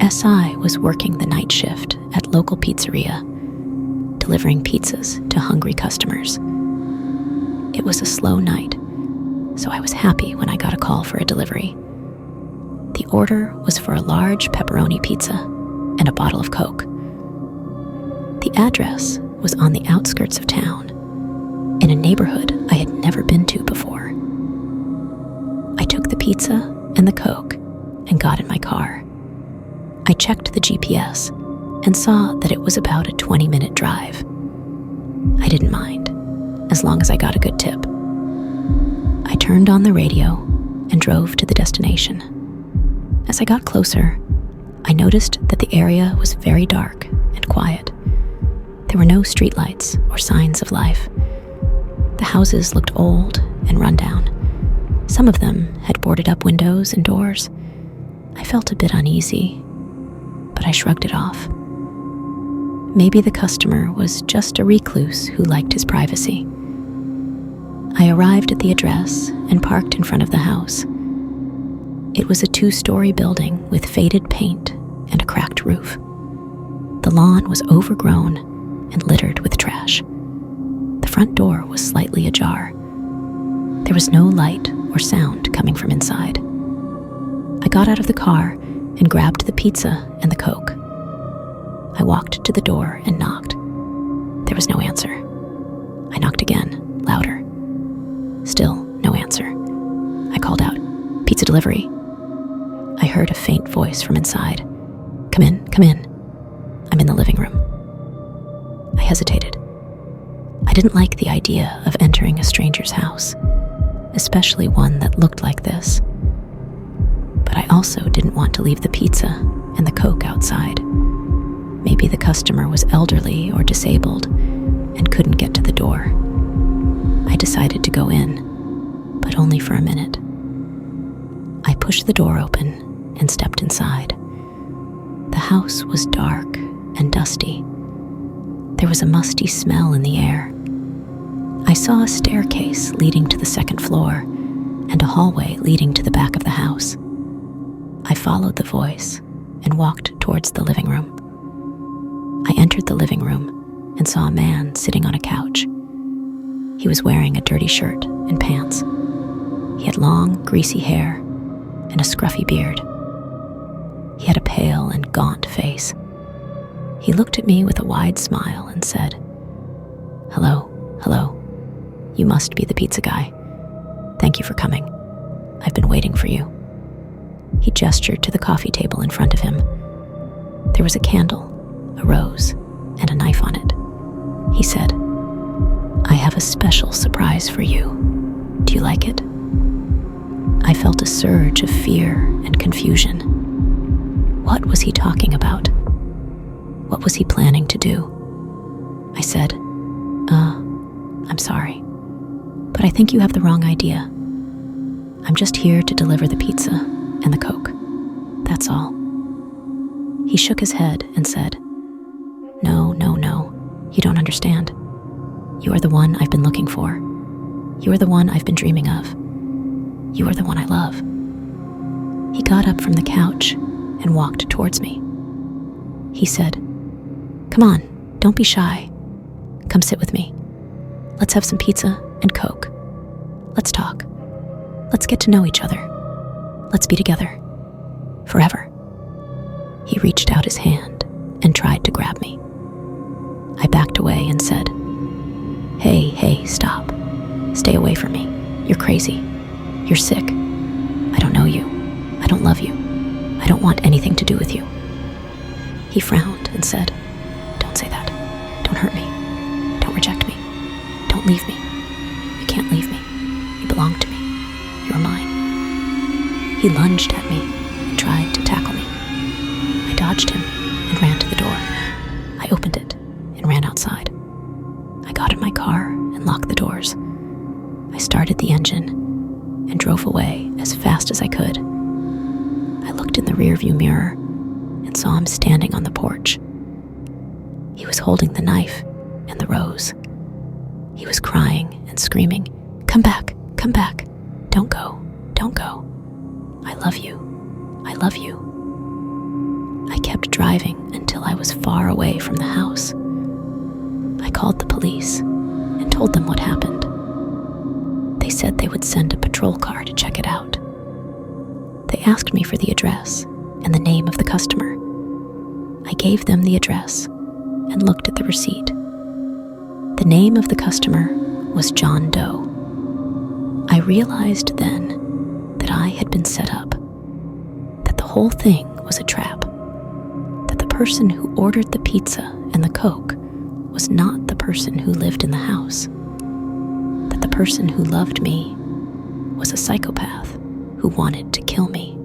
SI was working the night shift at local pizzeria, delivering pizzas to hungry customers. It was a slow night, so I was happy when I got a call for a delivery. The order was for a large pepperoni pizza and a bottle of Coke. The address was on the outskirts of town, in a neighborhood I had never been to before. I took the pizza and the Coke and got in my car. I checked the GPS and saw that it was about a 20-minute drive. I didn't mind, as long as I got a good tip. I turned on the radio and drove to the destination. As I got closer, I noticed that the area was very dark and quiet. There were no streetlights or signs of life. The houses looked old and run down. Some of them had boarded up windows and doors. I felt a bit uneasy, but I shrugged it off. Maybe the customer was just a recluse who liked his privacy. I arrived at the address and parked in front of the house. It was a 2-story building with faded paint and a cracked roof. The lawn was overgrown and littered with trash. The front door was slightly ajar. There was no light or sound coming from inside. I got out of the car and grabbed the pizza and the Coke. I walked to the door and knocked. There was no answer. I knocked again, louder. Still no answer. I called out, "Pizza delivery." I heard a faint voice from inside. Come in, come in. I'm in the living room." I hesitated. I didn't like the idea of entering a stranger's house, especially one that looked like this. But I also didn't want to leave the pizza and the Coke outside. Maybe the customer was elderly or disabled and couldn't get to the door. I decided to go in, but only for a minute. I pushed the door open and stepped inside. The house was dark and dusty. There was a musty smell in the air. I saw a staircase leading to the second floor and a hallway leading to the back of the house. I followed the voice and walked towards the living room. I entered the living room and saw a man sitting on a couch. He was wearing a dirty shirt and pants. He had long, greasy hair and a scruffy beard. He had a pale and gaunt face. He looked at me with a wide smile and said, "Hello, hello. You must be the pizza guy. Thank you for coming. I've been waiting for you." He gestured to the coffee table in front of him. There was a candle, a rose, and a knife on it. He said, "I have a special surprise for you. Do you like it?" I felt a surge of fear and confusion. What was he talking about? What was he planning to do? I said, I'm sorry, but I think you have the wrong idea. I'm just here to deliver the pizza and the Coke. That's all." He shook his head and said, No, you don't understand. You are the one I've been looking for. You are the one I've been dreaming of. You are the one I love." He got up from the couch and walked towards me. He said, "Come on, don't be shy. Come sit with me. Let's have some pizza and Coke. Let's talk. Let's get to know each other. Let's be together. Forever." He reached out his hand and tried to grab me. I backed away and said, Hey, stop. Stay away from me. You're crazy. You're sick. I don't know you. I don't love you. I don't want anything to do with you." He frowned and said, "Don't say that. Don't hurt me. Don't reject me. Don't leave me. You can't leave me. You belong to me. You're mine." He lunged at me and tried to tackle me. I dodged him and ran to the door. I opened it and ran outside. I got in my car and locked the doors. I started the engine and drove away as fast as I could. I looked in the rearview mirror and saw him standing on the porch. He was holding the knife and the rose. He was crying and screaming, Come back, don't go, don't go. I love you, I love you." I driving until I was far away from the house. I called the police and told them what happened. They said they would send a patrol car to check it out. They asked me for the address and the name of the customer. I gave them the address and looked at the receipt. The name of the customer was John Doe. I realized then that I had been set up, that the whole thing was a trap, that the person who ordered the pizza and the Coke was not the person who lived in the house, that the person who loved me was a psychopath who wanted to kill me.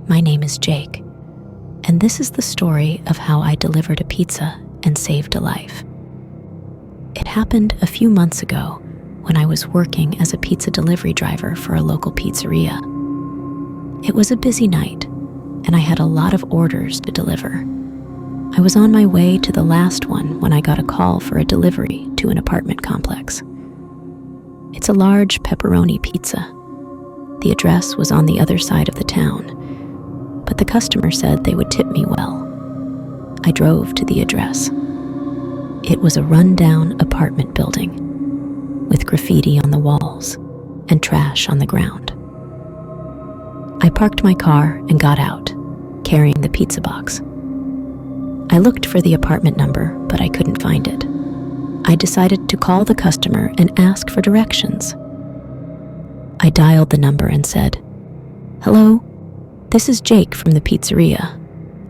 My name is Jake, and this is the story of how I delivered a pizza and saved a life. It happened a few months ago when I was working as a pizza delivery driver for a local pizzeria. It was a busy night, and I had a lot of orders to deliver. I was on my way to the last one when I got a call for a delivery to an apartment complex. It's a large pepperoni pizza. The address was on the other side of the town, but the customer said they would tip me well. I drove to the address. It was a rundown apartment building with graffiti on the walls and trash on the ground. I parked my car and got out, carrying the pizza box. I looked for the apartment number, but I couldn't find it. I decided to call the customer and ask for directions. I dialed the number and said, "Hello, this is Jake from the pizzeria.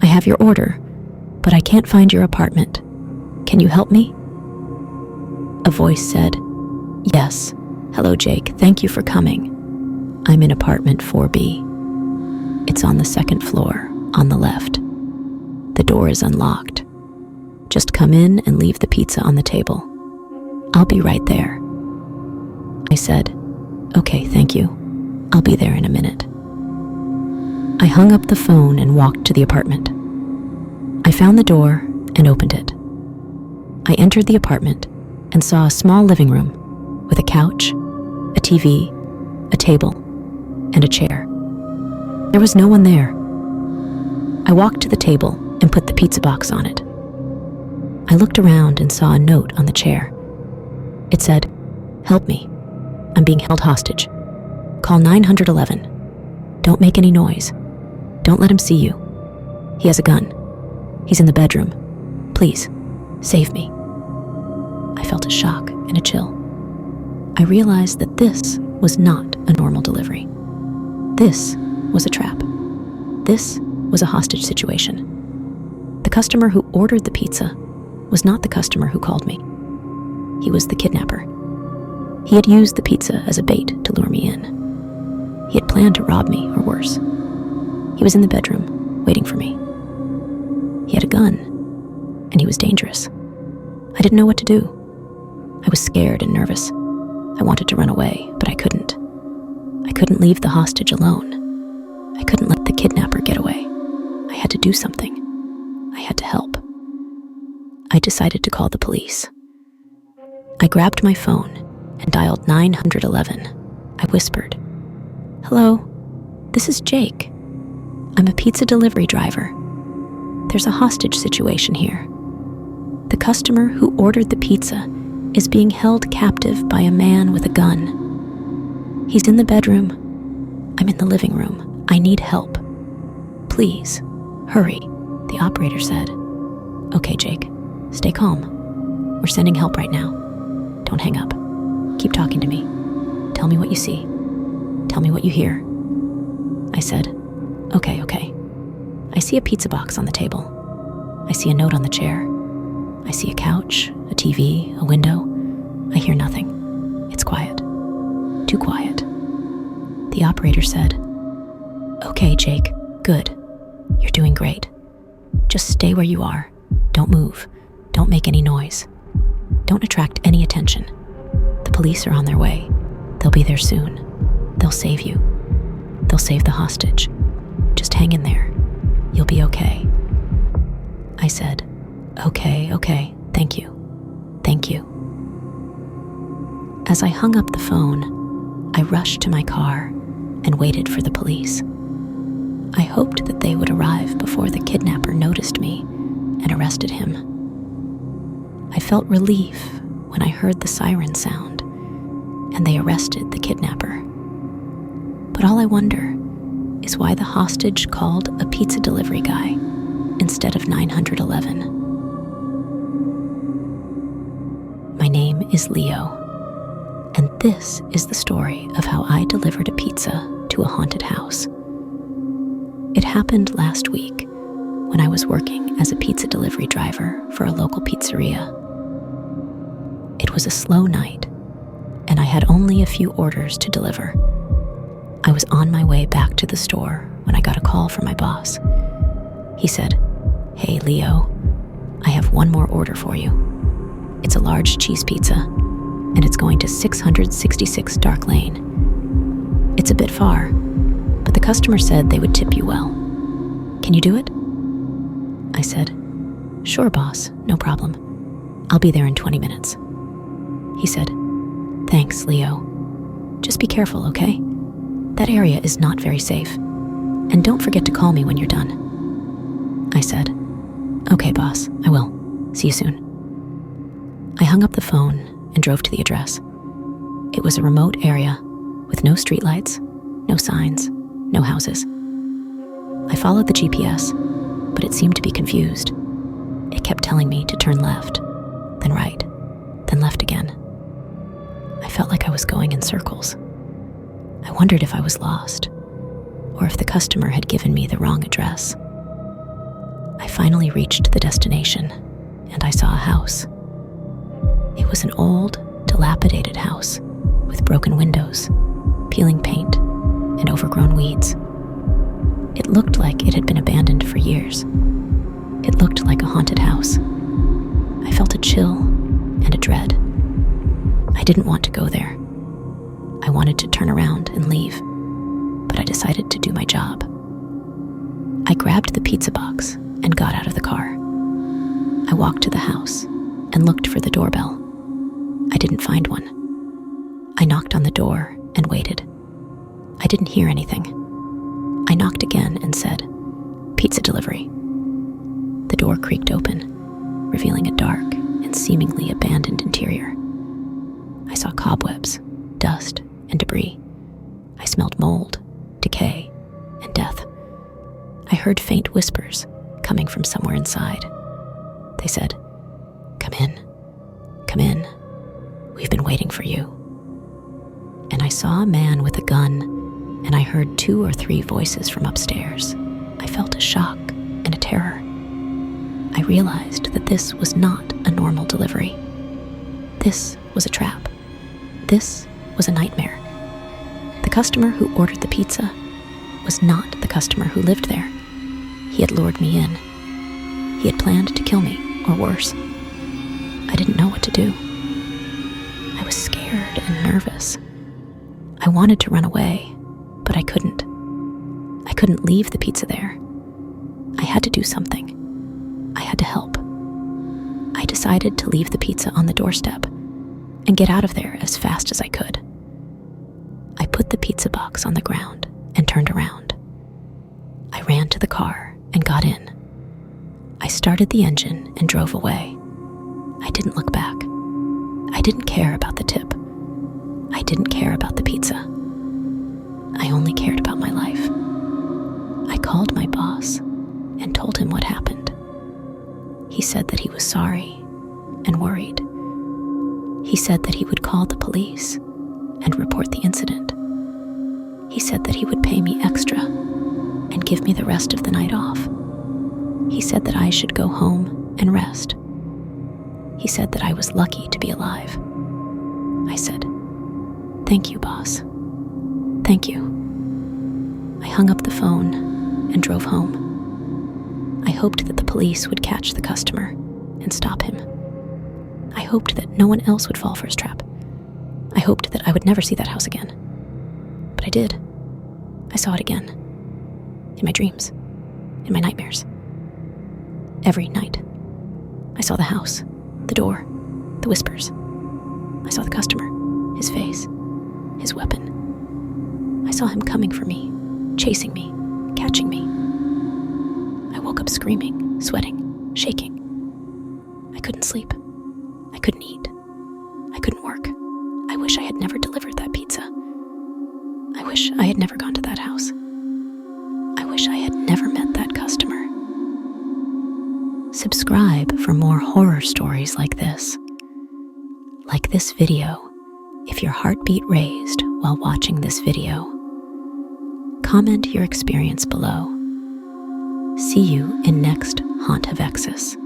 I have your order, but I can't find your apartment. Can you help me?" A voice said, "Yes. Hello, Jake. Thank you for coming. I'm in apartment 4B. It's on the second floor, on the left. The door is unlocked. Just come in and leave the pizza on the table. I'll be right there." I said, "Okay, thank you. I'll be there in a minute." I hung up the phone and walked to the apartment. I found the door and opened it. I entered the apartment and saw a small living room with a couch, a TV, a table, and a chair. There was no one there. I walked to the table and put the pizza box on it. I looked around and saw a note on the chair. It said, "Help me. I'm being held hostage. Call 911. Don't make any noise. Don't let him see you. He has a gun. He's in the bedroom. Please, save me." I felt a shock and a chill. I realized that this was not a normal delivery. This was a trap. This was a hostage situation. The customer who ordered the pizza was not the customer who called me. He was the kidnapper. He had used the pizza as a bait to lure me in. He had planned to rob me, or worse. He was in the bedroom, waiting for me. He had a gun, and he was dangerous. I didn't know what to do. I was scared and nervous. I wanted to run away, but I couldn't. I couldn't leave the hostage alone. I couldn't let the kidnapper get away. I had to do something. I had to help. I decided to call the police. I grabbed my phone and dialed 911. I whispered, "Hello, this is Jake. I'm a pizza delivery driver. There's a hostage situation here. The customer who ordered the pizza is being held captive by a man with a gun. He's in the bedroom. I'm in the living room. I need help. Please, hurry," the operator said. "Okay, Jake, stay calm. We're sending help right now. Don't hang up. Keep talking to me. Tell me what you see. Tell me what you hear." I said, Okay. I see a pizza box on the table. I see a note on the chair. I see a couch, a TV, a window. I hear nothing. It's quiet. Too quiet. The operator said, "Okay, Jake, good. You're doing great. Just stay where you are. Don't move. Don't make any noise. Don't attract any attention. The police are on their way. They'll be there soon. They'll save you. They'll save the hostage. Just hang in there. You'll be okay." I said, Okay, thank you. Thank you." As I hung up the phone, I rushed to my car and waited for the police. I hoped that they would arrive before the kidnapper noticed me and arrested him. I felt relief when I heard the siren sound and they arrested the kidnapper. But all I wonder is why the hostage called a pizza delivery guy instead of 911. My name is Leo, and this is the story of how I delivered a pizza to a haunted house. It happened last week when I was working as a pizza delivery driver for a local pizzeria. It was a slow night, and I had only a few orders to deliver. I was on my way back to the store when I got a call from my boss. He said, "Hey, Leo, I have one more order for you. It's a large cheese pizza, and it's going to 666 Dark Lane. It's a bit far, but the customer said they would tip you well. Can you do it?" I said, "Sure, boss, no problem. I'll be there in 20 minutes. He said, "Thanks, Leo. Just be careful, okay? That area is not very safe. And don't forget to call me when you're done." I said, "Okay, boss, I will. See you soon." I hung up the phone and drove to the address. It was a remote area with no streetlights, no signs, no houses. I followed the GPS, but it seemed to be confused. It kept telling me to turn left, then right, then left again. I felt like I was going in circles. I wondered if I was lost, or if the customer had given me the wrong address. I finally reached the destination, and I saw a house. It was an old, dilapidated house with broken windows, peeling paint, and overgrown weeds. It looked like it had been abandoned for years. It looked like a haunted house. I felt a chill and a dread. I didn't want to go there. I wanted to turn around and leave, but I decided to do my job. I grabbed the pizza box and got out of the car. I walked to the house and looked for the doorbell. I didn't find one. I knocked on the door and waited. I didn't hear anything. I knocked again and said, "Pizza delivery." The door creaked open, revealing a dark and seemingly abandoned interior. I saw cobwebs, dust, and debris. I smelled mold, decay, and death. I heard faint whispers coming from somewhere inside. They said, "Come in, come in. We've been waiting for you." And I saw a man with a gun, and I heard 2 or 3 voices from upstairs. I felt a shock and a terror. I realized that this was not a normal delivery. This was a trap. This was a nightmare. The customer who ordered the pizza was not the customer who lived there. He had lured me in. He had planned to kill me, or worse. I didn't know what to do. I was scared and nervous. I wanted to run away, but I couldn't. I couldn't leave the pizza there. I had to do something. I had to help. I decided to leave the pizza on the doorstep and get out of there as fast as I could. I put the pizza box on the ground and turned around. I ran to the car and got in. I started the engine and drove away. I didn't look back. I didn't care about the tip. I didn't care about the pizza. I only cared about my life. I called my boss and told him what happened. He said that he was sorry and worried. He said that he would call the police and report the incident. He said that he would pay me extra and give me the rest of the night off. He said that I should go home and rest. He said that I was lucky to be alive. I said, "Thank you, boss. Thank you." I hung up the phone and drove home. I hoped that the police would catch the customer and stop him. I hoped that no one else would fall for his trap. I hoped that I would never see that house again. But I did. I saw it again. In my dreams. In my nightmares. Every night. I saw the house, the door, the whispers. I saw the customer, his face, his weapon. I saw him coming for me, chasing me, catching me. I woke up screaming, sweating, shaking. I couldn't sleep. I couldn't eat. I couldn't work. I wish I had never delivered that pizza. I wish I had never gone to that house. I wish I had never met that customer. Subscribe for more horror stories like this. Like this video if your heartbeat raised while watching this video. Comment your experience below. See you in next Haunt Havexus.